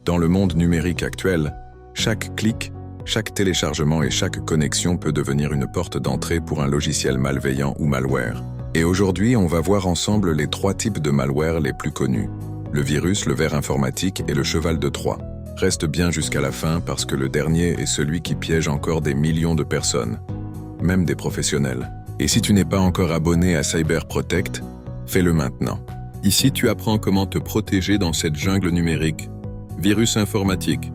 Dans le monde numérique actuel, chaque clic, chaque téléchargement et chaque connexion peut devenir une porte d'entrée pour un logiciel malveillant ou malware. Et aujourd'hui, on va voir ensemble les 3 types de malware les plus connus. Le virus, le ver informatique et le cheval de Troie. Reste bien jusqu'à la fin parce que le dernier est celui qui piège encore des millions de personnes, même des professionnels. Et si tu n'es pas encore abonné à Cyber Protect, fais-le maintenant. Ici, tu apprends comment te protéger dans cette jungle numérique. Virus informatique.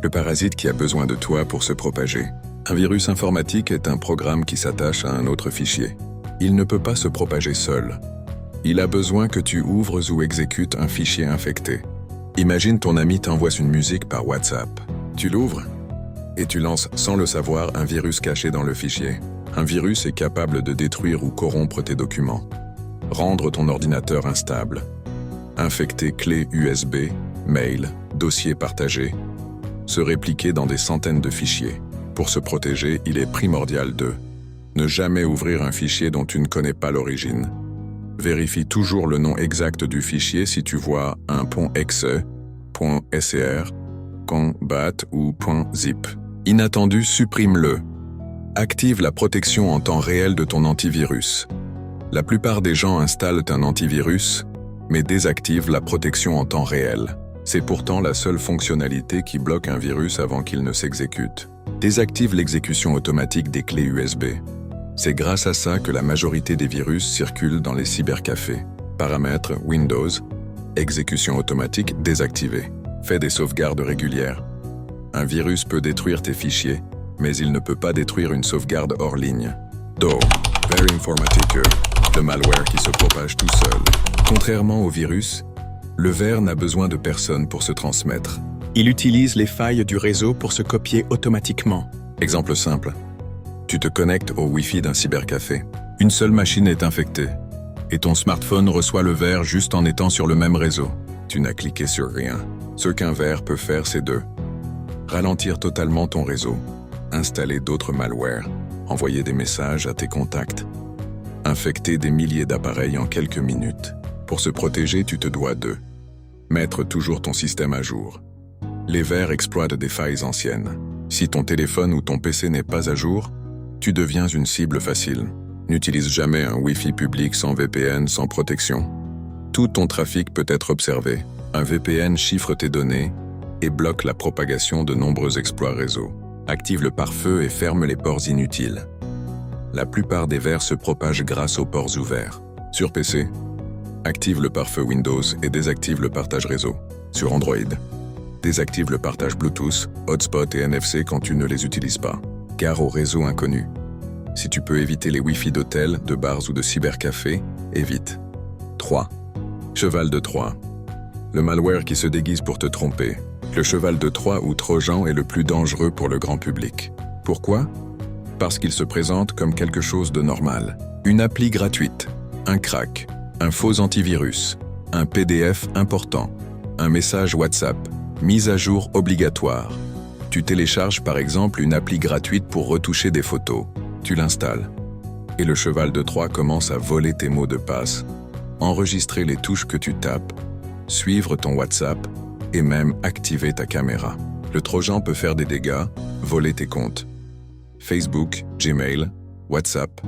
Le parasite qui a besoin de toi pour se propager. Un virus informatique est un programme qui s'attache à un autre fichier. Il ne peut pas se propager seul. Il a besoin que tu ouvres ou exécutes un fichier infecté. Imagine ton ami t'envoie une musique par WhatsApp. Tu l'ouvres et tu lances sans le savoir un virus caché dans le fichier. Un virus est capable de détruire ou corrompre tes documents, rendre ton ordinateur instable, infecter clés USB, mails, dossiers partagés, se répliquer dans des centaines de fichiers. Pour se protéger, il est primordial de ne jamais ouvrir un fichier dont tu ne connais pas l'origine. Vérifie toujours le nom exact du fichier si tu vois un .exe, .ser, .bat ou .zip. Inattendu, supprime-le. Active la protection en temps réel de ton antivirus. La plupart des gens installent un antivirus, mais désactivent la protection en temps réel. C'est pourtant la seule fonctionnalité qui bloque un virus avant qu'il ne s'exécute. Désactive l'exécution automatique des clés USB. C'est grâce à ça que la majorité des virus circulent dans les cybercafés. Paramètres Windows, exécution automatique désactivée. Fais des sauvegardes régulières. Un virus peut détruire tes fichiers, mais il ne peut pas détruire une sauvegarde hors ligne. DO, ver informatique, le malware qui se propage tout seul. Contrairement au virus, le ver n'a besoin de personne pour se transmettre. Il utilise les failles du réseau pour se copier automatiquement. Exemple simple. Tu te connectes au Wi-Fi d'un cybercafé. Une seule machine est infectée. Et ton smartphone reçoit le ver juste en étant sur le même réseau. Tu n'as cliqué sur rien. Ce qu'un ver peut faire, c'est de ralentir totalement ton réseau, installer d'autres malwares, envoyer des messages à tes contacts, infecter des milliers d'appareils en quelques minutes. Pour se protéger, tu te dois de mettre toujours ton système à jour. Les vers exploitent des failles anciennes. Si ton téléphone ou ton PC n'est pas à jour, tu deviens une cible facile. N'utilise jamais un Wi-Fi public sans VPN, sans protection. Tout ton trafic peut être observé. Un VPN chiffre tes données et bloque la propagation de nombreux exploits réseau. Active le pare-feu et ferme les ports inutiles. La plupart des vers se propagent grâce aux ports ouverts. Sur PC, active le pare-feu Windows et désactive le partage réseau. Sur Android, désactive le partage Bluetooth, hotspot et NFC quand tu ne les utilises pas. Gare au réseau inconnu. Si tu peux éviter les Wi-Fi d'hôtels, de bars ou de cybercafés, évite. 3. Cheval de Troie. Le malware qui se déguise pour te tromper. Le cheval de Troie ou Trojan est le plus dangereux pour le grand public. Pourquoi? Parce qu'il se présente comme quelque chose de normal. Une appli gratuite, un crack, un faux antivirus, un PDF important, un message WhatsApp, mise à jour obligatoire. Tu télécharges par exemple une appli gratuite pour retoucher des photos. Tu l'installes. Et le cheval de Troie commence à voler tes mots de passe, enregistrer les touches que tu tapes, suivre ton WhatsApp et même activer ta caméra. Le Trojan peut faire des dégâts, voler tes comptes. Facebook, Gmail, WhatsApp,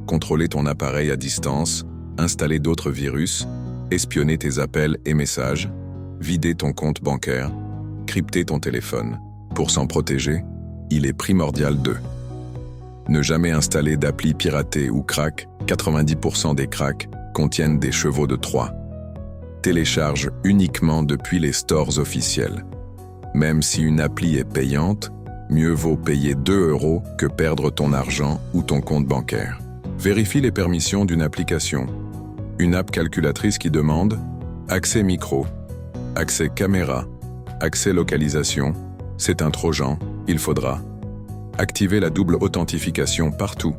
contrôler ton appareil à distance, installer d'autres virus, espionner tes appels et messages, vider ton compte bancaire, crypter ton téléphone. Pour s'en protéger, il est primordial de ne jamais installer d'appli piratée ou crack. 90% des cracks contiennent des chevaux de Troie. Télécharge uniquement depuis les stores officiels. Même si une appli est payante, mieux vaut payer 2 € que perdre ton argent ou ton compte bancaire. Vérifie les permissions d'une application. Une app calculatrice qui demande accès micro, accès caméra, accès localisation. C'est un Trojan, il faudra activer la double authentification partout.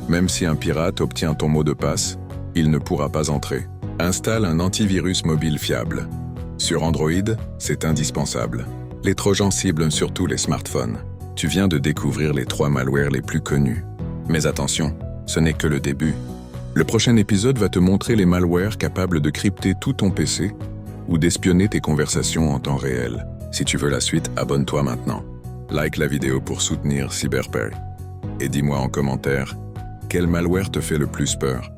Même si un pirate obtient ton mot de passe, il ne pourra pas entrer. Installe un antivirus mobile fiable. Sur Android, c'est indispensable. Les Trojans ciblent surtout les smartphones. Tu viens de découvrir les 3 malwares les plus connus. Mais attention, ce n'est que le début. Le prochain épisode va te montrer les malwares capables de crypter tout ton PC ou d'espionner tes conversations en temps réel. Si tu veux la suite, abonne-toi maintenant. Like la vidéo pour soutenir CyberPerry. Et dis-moi en commentaire, quel malware te fait le plus peur?